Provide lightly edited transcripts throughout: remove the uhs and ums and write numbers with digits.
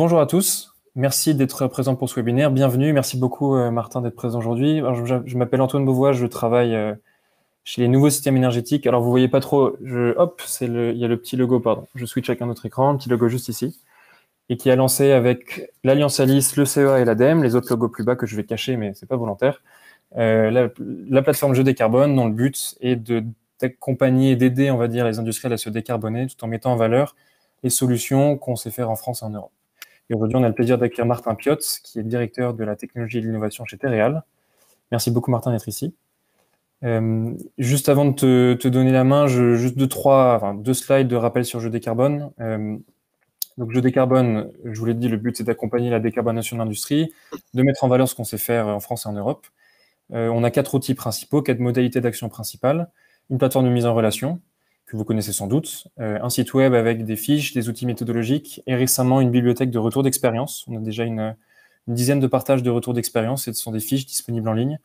Bonjour à tous, merci d'être présent pour ce webinaire, bienvenue, merci beaucoup Martin d'être présent aujourd'hui. Alors, je m'appelle Antoine Beauvois, je travaille chez les nouveaux systèmes énergétiques. Alors vous voyez pas trop, hop, il y a le petit logo, pardon, je switch avec un autre écran, le petit logo juste ici, et qui a lancé avec l'Alliance Alice, le CEA et l'ADEME, les autres logos plus bas que je vais cacher, mais c'est pas volontaire, la plateforme Je Décarbone, dont le but est d'accompagner et d'aider, on va dire, les industriels à se décarboner tout en mettant en valeur les solutions qu'on sait faire en France et en Europe. Et aujourd'hui, on a le plaisir d'accueillir Martin Piotz, qui est directeur de la technologie et de l'innovation chez Terreal. Merci beaucoup, Martin, d'être ici. Juste avant de te donner la main, juste deux slides de rappel sur Je Décarbone. Donc, Je Décarbone, je vous l'ai dit, le but, c'est d'accompagner la décarbonation de l'industrie, de mettre en valeur ce qu'on sait faire en France et en Europe. On a 4 outils principaux, 4 modalités d'action principales. Une plateforme de mise en relation, que vous connaissez sans doute, un site web avec des fiches, des outils méthodologiques, et récemment une bibliothèque de retours d'expérience. On a déjà une dizaine de partages de retours d'expérience, et ce sont des fiches disponibles en ligne.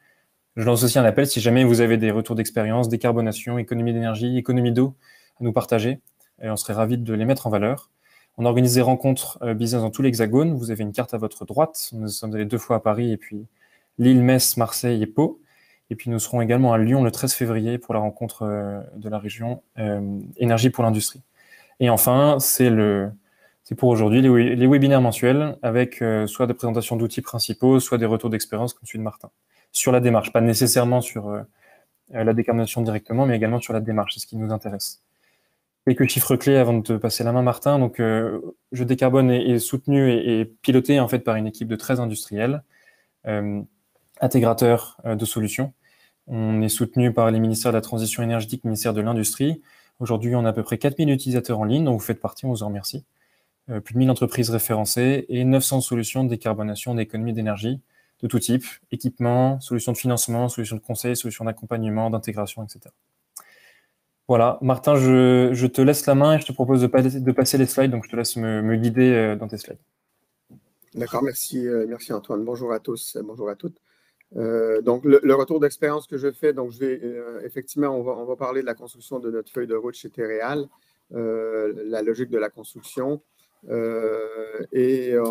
Je lance aussi un appel si jamais vous avez des retours d'expérience, décarbonation, économie d'énergie, économie d'eau à nous partager. Et on serait ravis de les mettre en valeur. On organise des rencontres business dans tout l'Hexagone. Vous avez une carte à votre droite. Nous sommes allés 2 fois à Paris, et puis Lille, Metz, Marseille et Pau. Et puis nous serons également à Lyon le 13 février pour la rencontre de la région Énergie pour l'industrie. Et enfin, c'est pour aujourd'hui les webinaires mensuels avec soit des présentations d'outils principaux, soit des retours d'expérience comme celui de Martin. Sur la démarche, pas nécessairement sur la décarbonation directement, mais également sur la démarche, c'est ce qui nous intéresse. Quelques chiffres clés avant de te passer la main, Martin. Donc, Je Décarbone est soutenu et piloté en fait par une équipe de 13 industriels, intégrateurs de solutions. On est soutenu par les ministères de la Transition énergétique, ministère de l'Industrie. Aujourd'hui, on a à peu près 4000 utilisateurs en ligne, dont vous faites partie, on vous en remercie. Plus de 1000 entreprises référencées et 900 solutions de décarbonation, d'économie d'énergie de tout type, équipements, solutions de financement, solutions de conseil, solutions d'accompagnement, d'intégration, etc. Voilà, Martin, je te laisse la main et je te propose de passer les slides, donc je te laisse me guider dans tes slides. D'accord, merci Antoine. Bonjour à tous, bonjour à toutes. Donc, le retour d'expérience que je fais, donc je vais effectivement, on va parler de la construction de notre feuille de route chez Terreal, la logique de la construction, je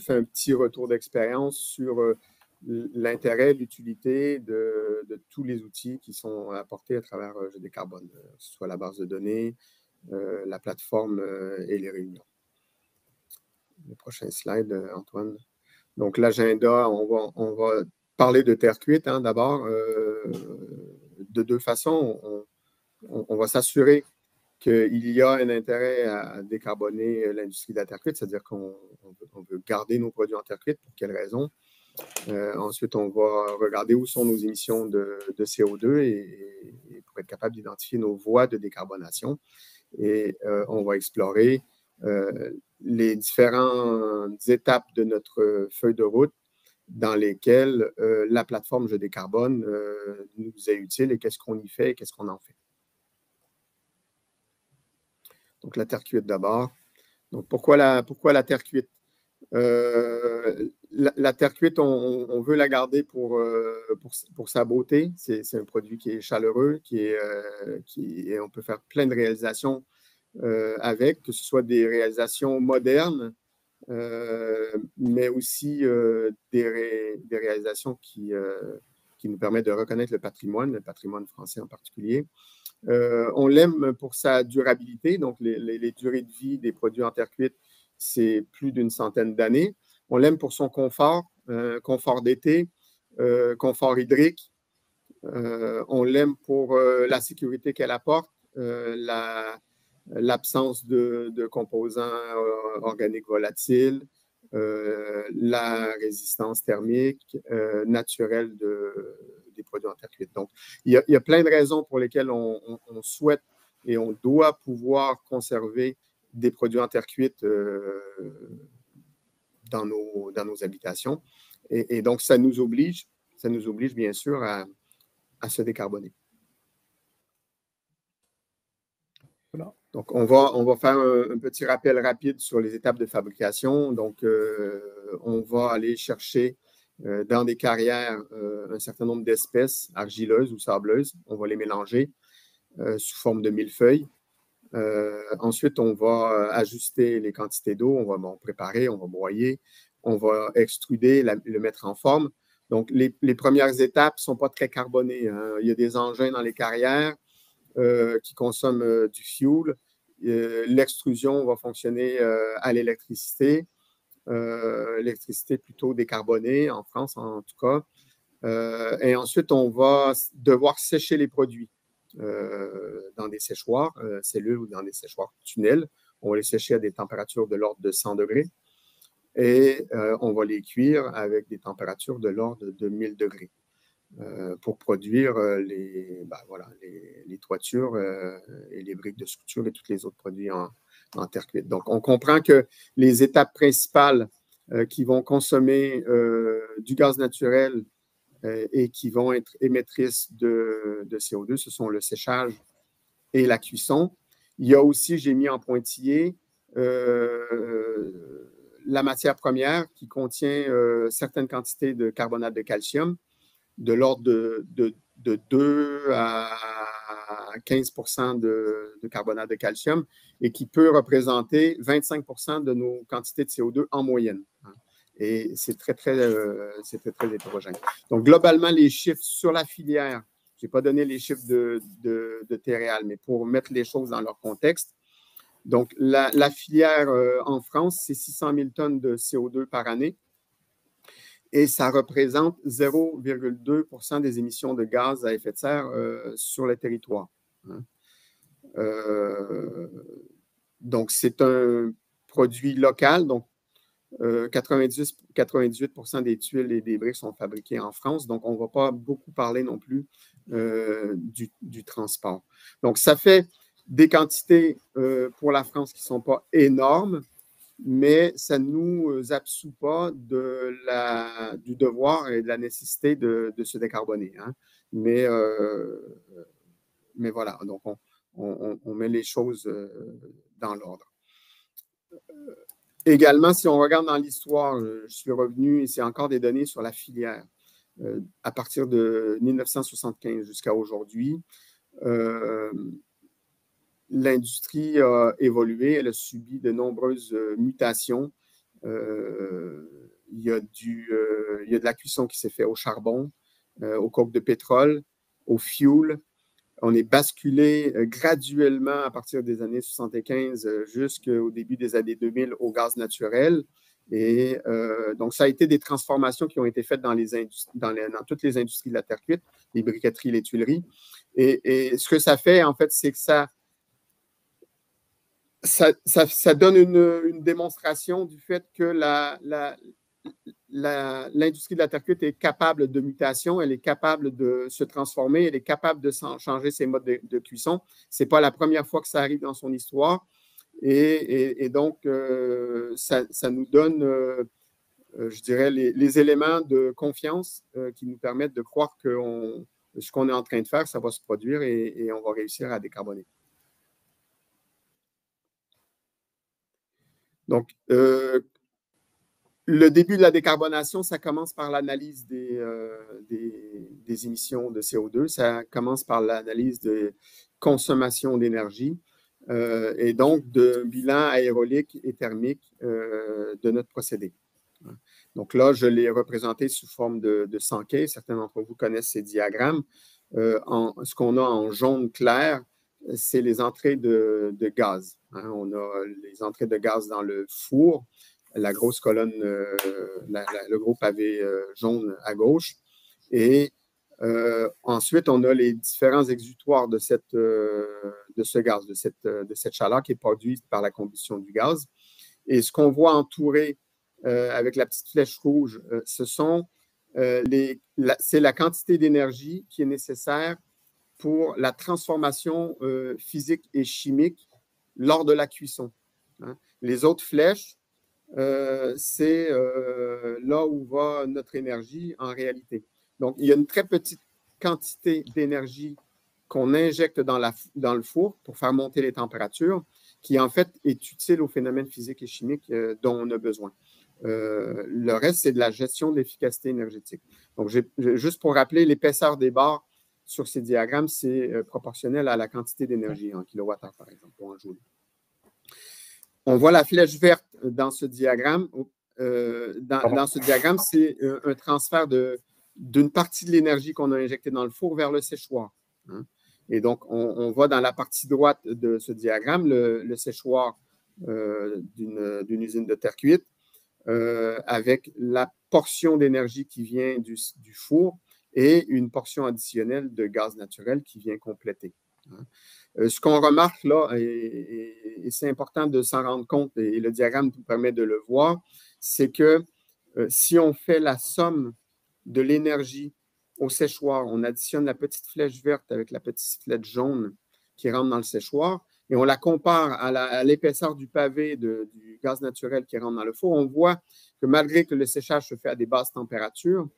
fais un petit retour d'expérience sur l'intérêt, l'utilité de tous les outils qui sont apportés à travers Je Décarbone, que ce soit la base de données, la plateforme et les réunions. Le prochain slide, Antoine. Donc, l'agenda, on va parler de terre cuite d'abord. De 2 façons. On va s'assurer qu'il y a un intérêt à décarboner l'industrie de la terre cuite, c'est-à-dire qu'on veut garder nos produits en terre cuite. Pour quelles raisons? Ensuite, on va regarder où sont nos émissions de CO2 et pour être capable d'identifier nos voies de décarbonation. Et on va explorer les différentes étapes de notre feuille de route dans lesquelles la plateforme Je Décarbone nous est utile et qu'est-ce qu'on y fait et qu'est-ce qu'on en fait. Donc, la terre cuite d'abord. Donc, pourquoi la terre cuite? La terre cuite, on veut la garder pour sa beauté. C'est un produit qui est chaleureux, et on peut faire plein de réalisations avec, que ce soit des réalisations modernes, mais aussi des réalisations qui nous permettent de reconnaître le patrimoine français en particulier. On l'aime pour sa durabilité, donc les durées de vie des produits en terre cuite, c'est plus d'une centaine d'années. On l'aime pour son confort, confort d'été, confort hydrique. On l'aime pour la sécurité qu'elle apporte, l'absence de composants organiques volatiles, la résistance thermique naturelle des produits en terre cuite. Donc, il y a plein de raisons pour lesquelles on souhaite et on doit pouvoir conserver des produits en terre cuite dans nos habitations. Et donc, ça nous oblige bien sûr à se décarboner. Voilà. Donc, on va faire un petit rappel rapide sur les étapes de fabrication. Donc, on va aller chercher dans des carrières un certain nombre d'espèces argileuses ou sableuses. On va les mélanger sous forme de millefeuille. Ensuite, on va ajuster les quantités d'eau, on va préparer, on va broyer, on va extruder, le mettre en forme. Donc, les premières étapes ne sont pas très carbonées, hein. Il y a des engins dans les carrières qui consomment du fuel. L'extrusion va fonctionner à l'électricité, l'électricité plutôt décarbonée, en France en tout cas. Et ensuite, on va devoir sécher les produits dans des séchoirs cellules ou dans des séchoirs tunnels. On va les sécher à des températures de l'ordre de 100 degrés et on va les cuire avec des températures de l'ordre de 1000 degrés pour produire les toitures et les briques de structure et tous les autres produits en terre cuite. Donc, on comprend que les étapes principales qui vont consommer du gaz naturel et qui vont être émettrices de CO2, ce sont le séchage et la cuisson. Il y a aussi, j'ai mis en pointillé, la matière première qui contient certaines quantités de carbonate de calcium, de l'ordre de 2 à 15 % de carbonate de calcium et qui peut représenter 25 % de nos quantités de CO2 en moyenne. Et c'est très hétérogène. Donc, globalement, les chiffres sur la filière, je n'ai pas donné les chiffres de Terreal, mais pour mettre les choses dans leur contexte. Donc, la filière en France, c'est 600 000 tonnes de CO2 par année et ça représente 0,2 % des émissions de gaz à effet de serre sur le territoire. Donc, c'est un produit local. Donc, 98 % des tuiles et des briques sont fabriquées en France, donc on ne va pas beaucoup parler non plus du transport. Donc, ça fait des quantités pour la France qui ne sont pas énormes, mais ça ne nous absout pas du devoir et de la nécessité de se décarboner. Hein. Mais voilà, donc on met les choses dans l'ordre. Également, si on regarde dans l'histoire, je suis revenu, et c'est encore des données sur la filière, à partir de 1975 jusqu'à aujourd'hui, l'industrie a évolué, elle a subi de nombreuses mutations. Il y a de la cuisson qui s'est faite au charbon, au coke de pétrole, au fuel. On est basculé graduellement à partir des années 75 jusqu'au début des années 2000 au gaz naturel. Et donc, ça a été des transformations qui ont été faites dans toutes les industries de la terre cuite, les briqueteries, les tuileries. Et ce que ça fait, en fait, c'est que ça donne une démonstration du fait que l'industrie de la terre cuite est capable de mutation, elle est capable de se transformer, elle est capable de changer ses modes de cuisson. Ce n'est pas la première fois que ça arrive dans son histoire. Et donc, ça nous donne, je dirais, les éléments de confiance qui nous permettent de croire que ce qu'on est en train de faire, ça va se produire et on va réussir à décarboner. Donc, le début de la décarbonation, ça commence par l'analyse des émissions de CO2, ça commence par l'analyse de consommation d'énergie et donc de bilan aérolique et thermique de notre procédé. Donc là, je l'ai représenté sous forme de Sankey. Certains d'entre vous connaissent ces diagrammes. Ce qu'on a en jaune clair, c'est les entrées de gaz. Hein. On a les entrées de gaz dans le four, la grosse colonne, le gros pavé jaune à gauche. Et ensuite, on a les différents exutoires de ce gaz, de cette chaleur qui est produite par la combustion du gaz. Et ce qu'on voit entouré avec la petite flèche rouge, c'est la quantité d'énergie qui est nécessaire pour la transformation physique et chimique lors de la cuisson. Hein. Les autres flèches, c'est là où va notre énergie en réalité. Donc, il y a une très petite quantité d'énergie qu'on injecte dans le four pour faire monter les températures, qui en fait est utile aux phénomènes physiques et chimiques dont on a besoin. Le reste, c'est de la gestion de l'efficacité énergétique. Donc, juste pour rappeler, l'épaisseur des barres, sur ces diagrammes, c'est proportionnel à la quantité d'énergie en kilowattheure, par exemple, ou en joule. On voit la flèche verte dans ce diagramme. Dans ce diagramme, c'est un transfert d'une partie de l'énergie qu'on a injectée dans le four vers le séchoir. Hein. Et donc, on voit dans la partie droite de ce diagramme le séchoir d'une usine de terre cuite avec la portion d'énergie qui vient du four et une portion additionnelle de gaz naturel qui vient compléter. Hein. Ce qu'on remarque là, et c'est important de s'en rendre compte, et le diagramme nous permet de le voir, c'est que si on fait la somme de l'énergie au séchoir, on additionne la petite flèche verte avec la petite flèche jaune qui rentre dans le séchoir, et on la compare à l'épaisseur du pavé du gaz naturel qui rentre dans le four, on voit que malgré que le séchage se fait à des basses températures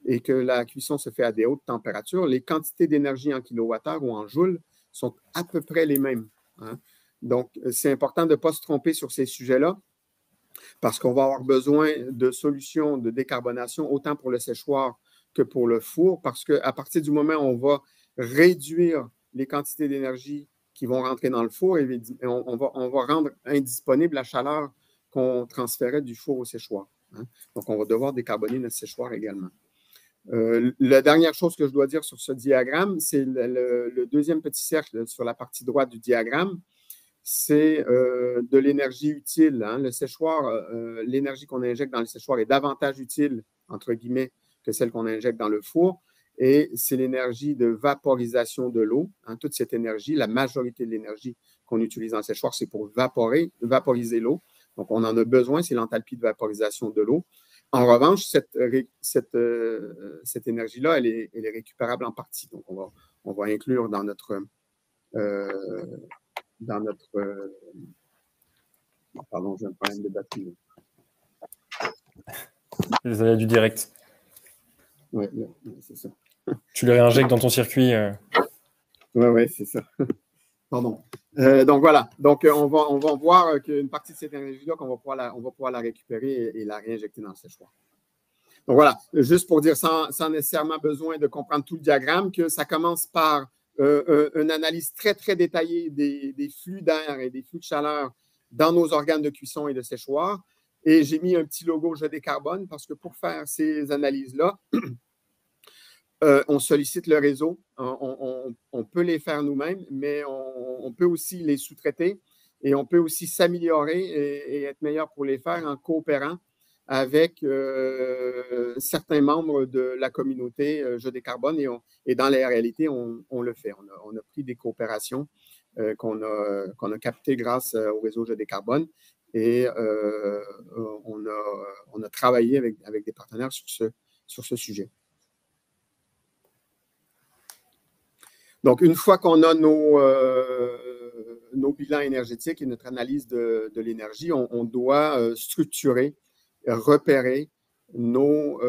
et que la cuisson se fait à des hautes températures, les quantités d'énergie en kilowattheure ou en joule sont à peu près les mêmes. Hein. Donc, c'est important de ne pas se tromper sur ces sujets-là parce qu'on va avoir besoin de solutions de décarbonation autant pour le séchoir que pour le four parce qu'à partir du moment où on va réduire les quantités d'énergie qui vont rentrer dans le four, et on va rendre indisponible la chaleur qu'on transférait du four au séchoir. Hein. Donc, on va devoir décarboner notre séchoir également. La dernière chose que je dois dire sur ce diagramme, c'est le deuxième petit cercle sur la partie droite du diagramme, c'est de l'énergie utile. Hein. Le séchoir, l'énergie qu'on injecte dans le séchoir est davantage utile, entre guillemets, que celle qu'on injecte dans le four. Et c'est l'énergie de vaporisation de l'eau. Hein. Toute cette énergie, la majorité de l'énergie qu'on utilise dans le séchoir, c'est pour vaporiser l'eau. Donc, on en a besoin, c'est l'enthalpie de vaporisation de l'eau. En revanche, cette énergie-là, elle est récupérable en partie. Donc, on va inclure dans notre pardon, j'ai un problème de batterie. Les aléas du direct. Oui, c'est ça. Tu les réinjectes dans ton circuit. Oui, c'est ça. Pardon. Donc, voilà. Donc, on va voir qu'une partie de cette énergie-là, on va pouvoir la récupérer et la réinjecter dans le séchoir. Donc, voilà. Juste pour dire, sans nécessairement besoin de comprendre tout le diagramme, que ça commence par une analyse très, très détaillée des flux d'air et des flux de chaleur dans nos organes de cuisson et de séchoir. Et j'ai mis un petit logo « Je décarbone » parce que pour faire ces analyses-là, on sollicite le réseau. On peut les faire nous-mêmes, mais on peut aussi les sous-traiter et on peut aussi s'améliorer et être meilleur pour les faire en coopérant avec certains membres de la communauté Je décarbone et dans la réalité, on le fait. On a pris des coopérations qu'on a captées grâce au réseau Je décarbone et on a travaillé avec des partenaires sur ce sujet. Donc, une fois qu'on a nos bilans énergétiques et notre analyse de l'énergie, on doit structurer, repérer nos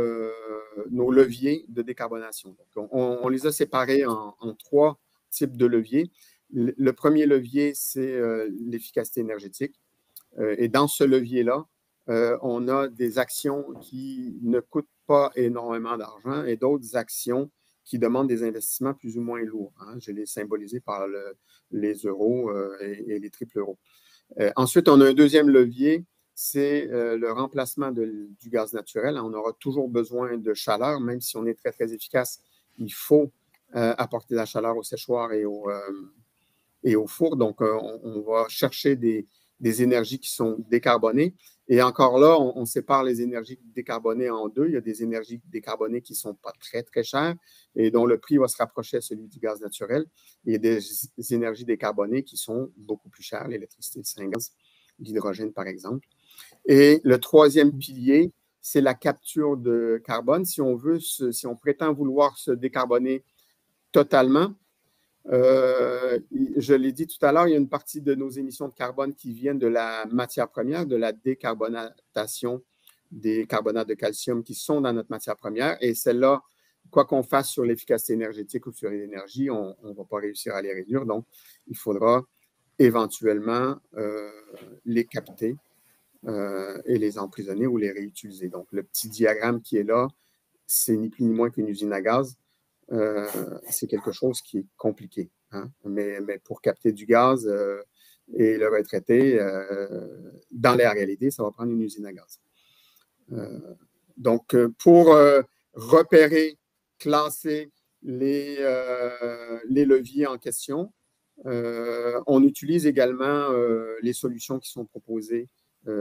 leviers de décarbonation. Donc, on les a séparés en 3 types de leviers. Le premier levier, c'est l'efficacité énergétique. Et dans ce levier-là, on a des actions qui ne coûtent pas énormément d'argent et d'autres actions qui demandent des investissements plus ou moins lourds. Hein. Je l'ai symbolisé par les euros et les triples euros. Ensuite, on a un deuxième levier, c'est le remplacement du gaz naturel. On aura toujours besoin de chaleur, même si on est très, très efficace. Il faut apporter de la chaleur au séchoir et au four. Donc, on va chercher des énergies qui sont décarbonées. Et encore là, on sépare les énergies décarbonées en 2. Il y a des énergies décarbonées qui ne sont pas très, très chères et dont le prix va se rapprocher à celui du gaz naturel. Il y a des énergies décarbonées qui sont beaucoup plus chères, l'électricité, le syngas, l'hydrogène, par exemple. Et le troisième pilier, c'est la capture de carbone. Si on prétend vouloir se décarboner totalement, je l'ai dit tout à l'heure, il y a une partie de nos émissions de carbone qui viennent de la matière première, de la décarbonatation des carbonates de calcium qui sont dans notre matière première. Et celle-là, quoi qu'on fasse sur l'efficacité énergétique ou sur l'énergie, on ne va pas réussir à les réduire. Donc, il faudra éventuellement les capter et les emprisonner ou les réutiliser. Donc, le petit diagramme qui est là, c'est ni plus ni moins qu'une usine à gaz. c'est quelque chose qui est compliqué. Hein? Mais pour capter du gaz et le retraiter, dans la réalité, ça va prendre une usine à gaz. Donc, pour repérer, classer les leviers en question, on utilise également les solutions qui sont proposées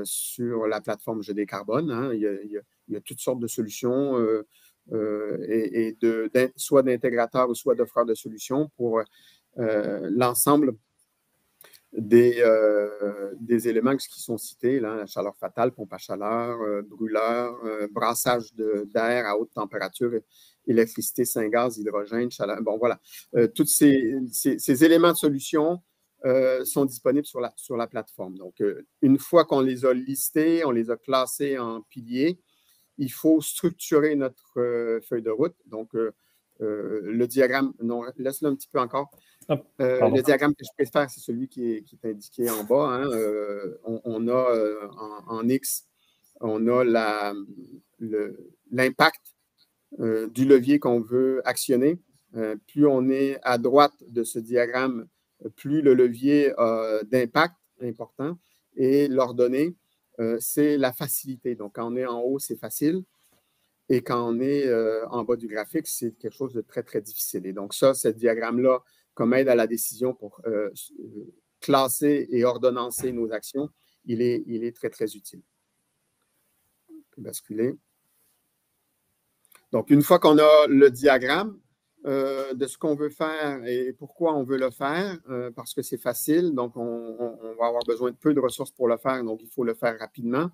sur la plateforme Je décarbone. Hein. Il y a toutes sortes de solutions, soit d'intégrateurs ou soit d'offreurs de solutions pour l'ensemble des éléments qui sont cités, là, la chaleur fatale, pompe à chaleur, brûleur, brassage d'air à haute température, électricité, syngas, hydrogène, chaleur. Bon, voilà. Tous ces éléments de solution sont disponibles sur la plateforme. Donc, une fois qu'on les a listés, on les a classés en piliers, il faut structurer notre feuille de route. Donc, le diagramme, non, laisse-le un petit peu encore. Le diagramme que je préfère, c'est celui qui est indiqué en bas. Hein. On a en X, on a l'impact du levier qu'on veut actionner. Plus on est à droite de ce diagramme, plus le levier d'impact important. Et l'ordonnée, c'est la facilité. Donc, quand on est en haut, c'est facile. Et quand on est en bas du graphique, c'est quelque chose de très, très difficile. Et donc, ça, ce diagramme-là, comme aide à la décision pour classer et ordonnancer nos actions, il est très, très utile. On peut basculer. Donc, une fois qu'on a le diagramme de ce qu'on veut faire et pourquoi on veut le faire, parce que c'est facile, donc on va avoir besoin de peu de ressources pour le faire, donc il faut le faire rapidement,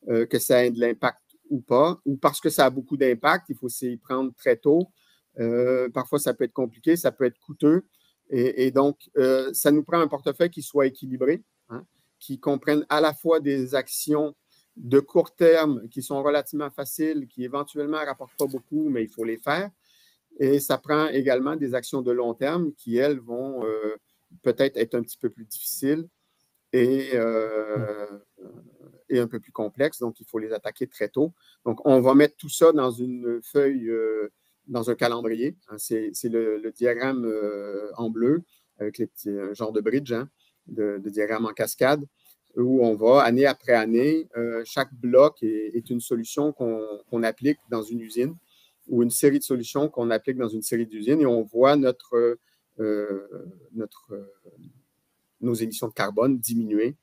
que ça ait de l'impact ou pas, ou parce que ça a beaucoup d'impact, il faut s'y prendre très tôt. Parfois, ça peut être compliqué, ça peut être coûteux. Et donc, ça nous prend un portefeuille qui soit équilibré, hein, qui comprenne à la fois des actions de court terme qui sont relativement faciles, qui éventuellement ne rapportent pas beaucoup, mais il faut les faire. Et ça prend également des actions de long terme qui, elles, vont peut-être être un petit peu plus difficiles et un peu plus complexes. Donc, il faut les attaquer très tôt. Donc, on va mettre tout ça dans une feuille dans un calendrier. Hein, c'est le diagramme en bleu avec un genre de bridge, hein, de diagramme en cascade, où on va, année après année, chaque bloc est une solution qu'on applique dans une usine ou une série de solutions qu'on applique dans une série d'usines et on voit nos émissions de carbone diminuer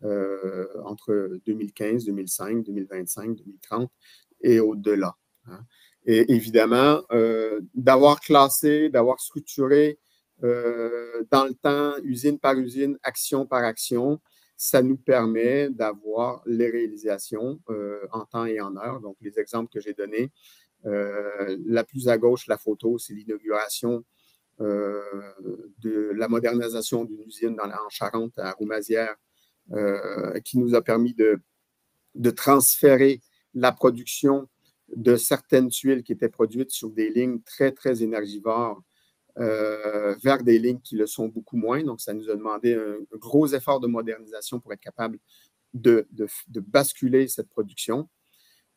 entre 2015, 2005, 2025, 2030 et au-delà. Hein. Et évidemment, d'avoir classé, d'avoir structuré dans le temps, usine par usine, action par action, ça nous permet d'avoir les réalisations en temps et en heure. Donc, les exemples que j'ai donnés, la plus à gauche, la photo, c'est l'inauguration de la modernisation d'une usine en Charente, à Roumazières, qui nous a permis de transférer la production de certaines tuiles qui étaient produites sur des lignes très, très énergivores vers des lignes qui le sont beaucoup moins. Donc, ça nous a demandé un gros effort de modernisation pour être capable de basculer cette production.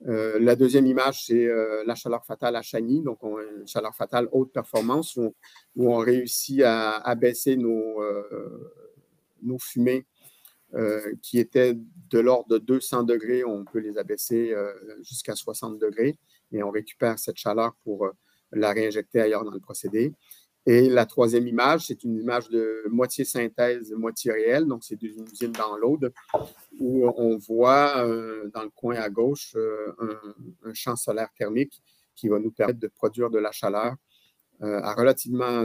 La deuxième image, c'est la chaleur fatale à Chagny, donc une chaleur fatale haute performance où on réussit à baisser nos fumées qui étaient de l'ordre de 200 degrés, on peut les abaisser jusqu'à 60 degrés et on récupère cette chaleur pour la réinjecter ailleurs dans le procédé. Et la troisième image, c'est une image de moitié synthèse, moitié réelle, donc c'est une usine dans l'Aude où on voit dans le coin à gauche un champ solaire thermique qui va nous permettre de produire de la chaleur à relativement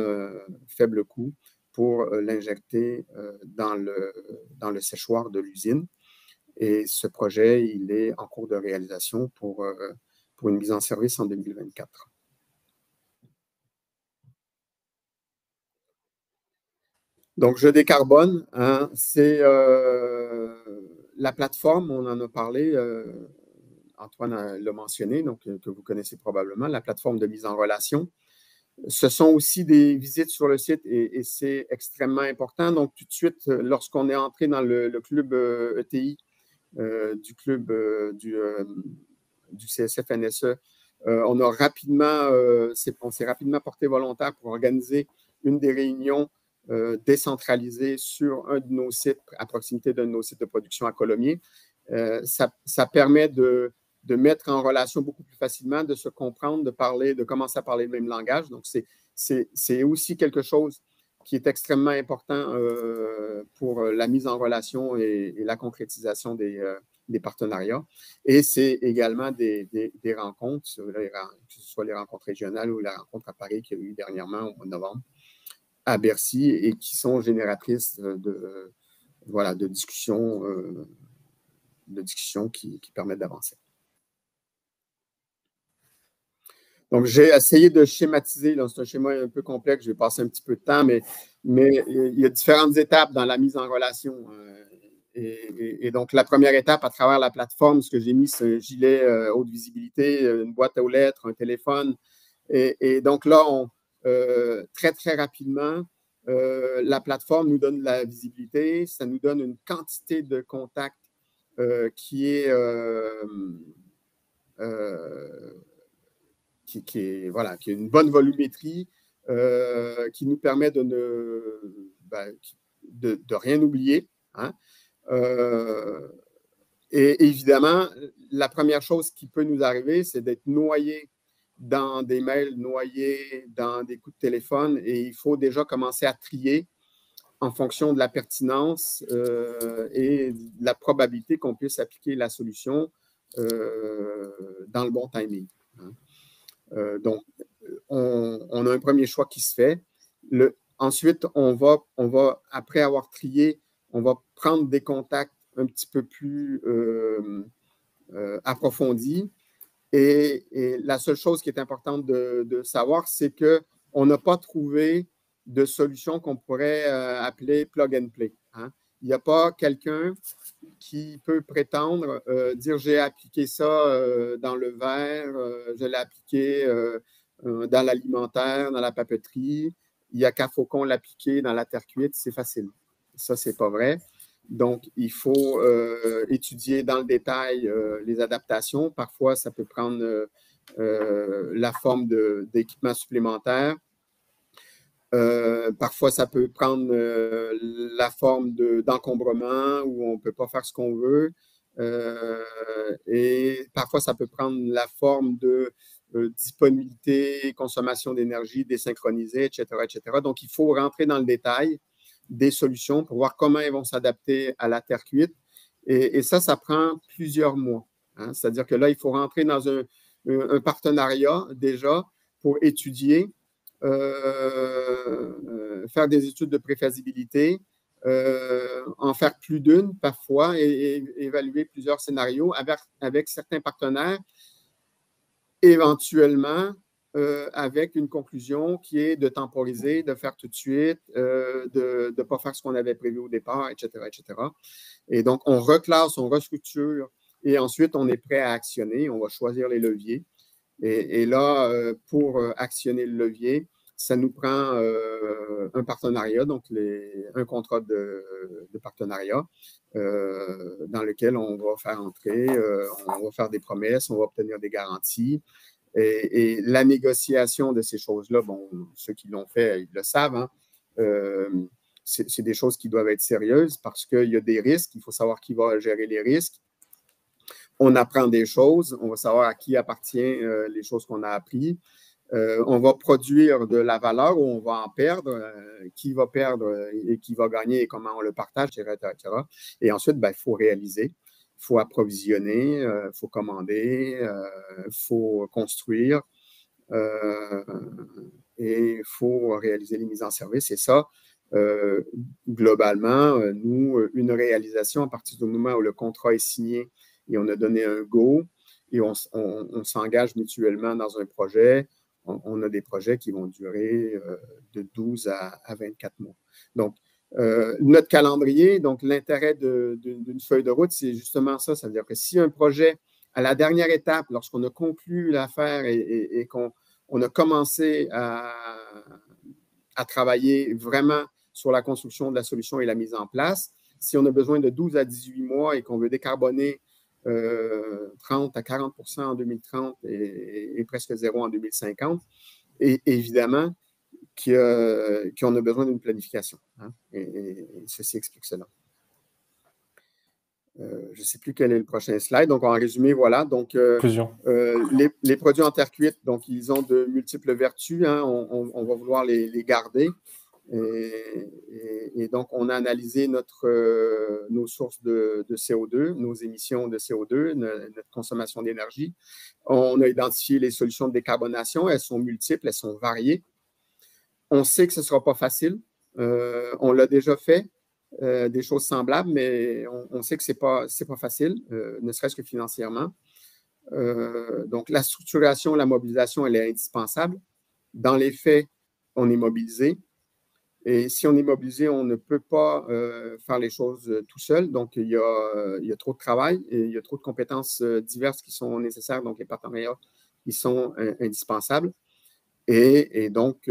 faible coût pour l'injecter dans le séchoir de l'usine. Et ce projet, il est en cours de réalisation pour une mise en service en 2024. Donc, Je décarbone, hein, c'est la plateforme, on en a parlé, Antoine l'a mentionné, donc que vous connaissez probablement, la plateforme de mise en relation. Ce sont aussi des visites sur le site et c'est extrêmement important. Donc, tout de suite, lorsqu'on est entré dans le club ETI, du club du CSF-NSE, on s'est rapidement porté volontaire pour organiser une des réunions décentralisées sur un de nos sites, à proximité d'un de nos sites de production à Colomiers. Ça permet de mettre en relation beaucoup plus facilement, de se comprendre, de commencer à parler le même langage. Donc, c'est aussi quelque chose qui est extrêmement important pour la mise en relation et la concrétisation des partenariats. Et c'est également des rencontres, que ce soit les rencontres régionales ou la rencontre à Paris qu'il y a eu dernièrement au mois de novembre à Bercy et qui sont génératrices de discussions qui permettent d'avancer. Donc, j'ai essayé de schématiser. C'est un schéma un peu complexe. Je vais passer un petit peu de temps, mais il y a différentes étapes dans la mise en relation. Et donc, la première étape, à travers la plateforme, ce que j'ai mis, c'est un gilet haute visibilité, une boîte aux lettres, un téléphone. Et donc là, très, très rapidement, la plateforme nous donne de la visibilité. Ça nous donne une quantité de contacts qui est une bonne volumétrie qui nous permet de rien oublier. Hein. Et évidemment, la première chose qui peut nous arriver, c'est d'être noyé dans des mails, noyé dans des coups de téléphone, et il faut déjà commencer à trier en fonction de la pertinence et de la probabilité qu'on puisse appliquer la solution dans le bon timing. Hein. Donc, on a un premier choix qui se fait. Ensuite, on va, après avoir trié, on va prendre des contacts un petit peu plus approfondis. Et la seule chose qui est importante de savoir, c'est qu'on n'a pas trouvé de solution qu'on pourrait appeler plug and play. Hein. Il n'y a pas quelqu'un qui peut prétendre dire j'ai appliqué ça dans le verre, je l'ai appliqué dans l'alimentaire, dans la papeterie. Il n'y a qu'à Faucon l'appliquer dans la terre cuite, c'est facile. Ça, c'est pas vrai. Donc, il faut étudier dans le détail les adaptations. Parfois, ça peut prendre la forme d'équipements supplémentaires. Parfois, ça peut prendre la forme d'encombrement où on ne peut pas faire ce qu'on veut. Et parfois, ça peut prendre la forme de disponibilité, consommation d'énergie désynchronisée, etc., etc. Donc, il faut rentrer dans le détail des solutions pour voir comment elles vont s'adapter à la terre cuite. Et ça prend plusieurs mois. Hein. C'est-à-dire que là, il faut rentrer dans un partenariat déjà pour étudier, faire des études de préfaisabilité, en faire plus d'une parfois et évaluer plusieurs scénarios avec certains partenaires, éventuellement avec une conclusion qui est de temporiser, de faire tout de suite, de ne pas faire ce qu'on avait prévu au départ, etc., etc. Et donc, on reclasse, on restructure et ensuite, on est prêt à actionner. On va choisir les leviers. Et là, pour actionner le levier, ça nous prend un partenariat, donc un contrat de partenariat dans lequel on va faire entrer, on va faire des promesses, on va obtenir des garanties. Et la négociation de ces choses-là, bon, ceux qui l'ont fait, ils le savent, hein, c'est des choses qui doivent être sérieuses parce qu'il y a des risques, il faut savoir qui va gérer les risques. On apprend des choses, on va savoir à qui appartient les choses qu'on a apprises. On va produire de la valeur ou on va en perdre, qui va perdre et qui va gagner et comment on le partage, etc., etc. Et ensuite, il faut réaliser, il faut approvisionner, il faut commander, il faut construire et il faut réaliser les mises en service. Et ça, globalement, nous, une réalisation à partir du moment où le contrat est signé et on a donné un go et on s'engage mutuellement dans un projet, on a des projets qui vont durer de 12 à 24 mois. Donc, notre calendrier, donc l'intérêt d'une feuille de route, c'est justement ça. Ça veut dire que si un projet, à la dernière étape, lorsqu'on a conclu l'affaire et qu'on a commencé à travailler vraiment sur la construction de la solution et la mise en place, si on a besoin de 12 à 18 mois et qu'on veut décarboner 30 à 40% en 2030 et presque zéro en 2050. Et évidemment, qu'on a besoin d'une planification. Hein, et ceci explique cela. Je ne sais plus quel est le prochain slide. Donc, en résumé, voilà. Donc, les produits en terre cuite, donc, ils ont de multiples vertus. Hein, on va vouloir les garder. Et donc, on a analysé nos sources de CO2, nos émissions de CO2, notre consommation d'énergie. On a identifié les solutions de décarbonation. Elles sont multiples, elles sont variées. On sait que ce ne sera pas facile. On l'a déjà fait, des choses semblables, mais on sait que ce n'est pas facile, ne serait-ce que financièrement. Donc, la structuration, la mobilisation, elle est indispensable. Dans les faits, on est mobilisé. Et si on est mobilisé, on ne peut pas faire les choses tout seul. Donc, il y a trop de travail et il y a trop de compétences diverses qui sont nécessaires. Donc, les partenariats, ils sont indispensables. Et donc,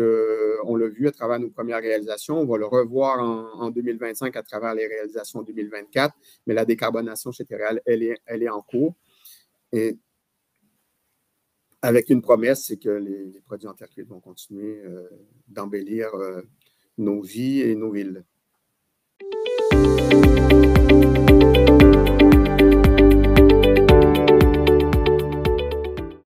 on l'a vu à travers nos premières réalisations. On va le revoir en 2025 à travers les réalisations 2024. Mais la décarbonation chez Terreal, elle est en cours. Et avec une promesse, c'est que les produits en terre cuite vont continuer d'embellir nos vies et nos villes.